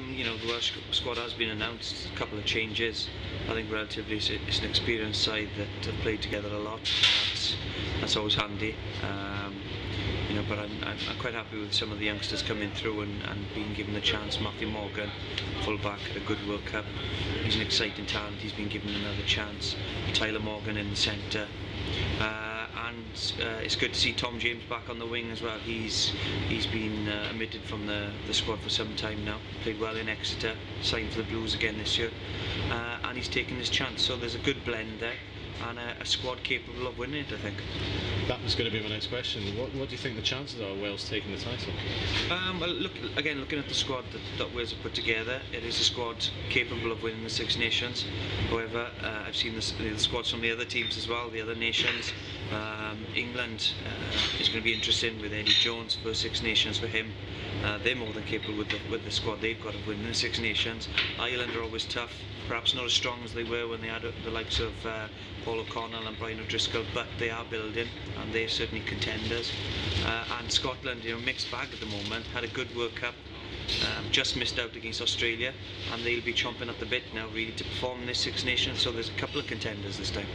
You know, the Welsh squad has been announced, a couple of changes. I think relatively it's an experienced side that have played together a lot. That's always handy. You know, but I'm quite happy with some of the youngsters coming through and being given the chance. Matthew Morgan, full-back, had a good World Cup. He's an exciting talent, he's been given another chance. Tyler Morgan in the centre. And it's good to see Tom James back on the wing as well. He's been omitted from the squad for some time now. Played well in Exeter, signed for the Blues again this year, and he's taken his chance. So there's a good blend there, and a squad capable of winning it, I think. That was going to be my next question. What do you think the chances are of Wales taking the title? Well, looking at the squad that Wales have put together, it is a squad capable of winning the Six Nations. However, I've seen the squads from the other teams as well, the other nations. England is going to be interesting with Eddie Jones for Six Nations for him. They're more than capable with the squad they've got of winning the Six Nations. Ireland are always tough, perhaps not as strong as they were when they had the likes of Paul O'Connell and Brian O'Driscoll, but they are building and they're certainly contenders. And Scotland, you know, mixed bag at the moment, had a good World Cup. Just missed out against Australia, and they'll be chomping at the bit now really to perform in this Six Nations, so there's a couple of contenders this time.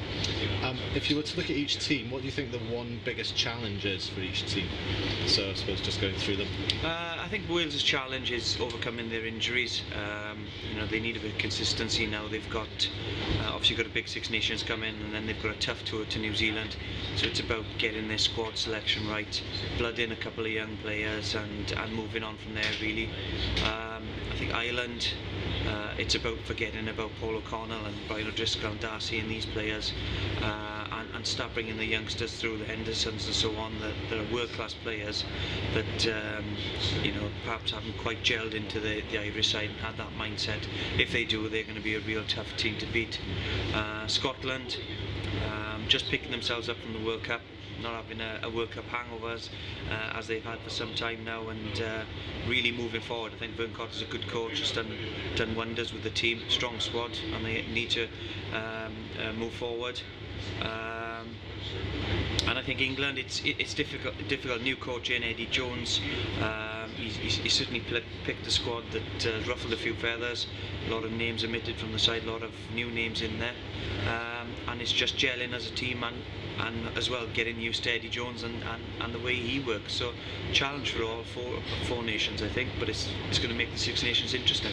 If you were to look at each team, what do you think the one biggest challenge is for each team? So I suppose just going through them. I think Wales' challenge is overcoming their injuries. You know, they need a bit of consistency now. They've got obviously got a big Six Nations coming, and then they've got a tough tour to New Zealand, so it's about getting their squad selection right, blood in a couple of young players, and moving on from there really. I think Ireland, it's about forgetting about Paul O'Connell and Brian O'Driscoll and Darcy and these players, and start bringing the youngsters through, the Hendersons and so on, that are world-class players that you know, perhaps haven't quite gelled into the Irish side and had that mindset. If they do, they're going to be a real tough team to beat. Scotland, just picking themselves up from the World Cup, not having a World Cup hangovers as they've had for some time now, and really moving forward. I think Vern Cotter's a good coach, has done wonders with the team, strong squad, and they need to move forward. And I think England, it's difficult. New coach in Eddie Jones, he's certainly picked a squad that ruffled a few feathers. A lot of names omitted from the side, a lot of new names in there, and it's just gelling as a team, and as well getting used to Eddie Jones and the way he works. So challenge for all four nations, I think, but it's going to make the Six Nations interesting.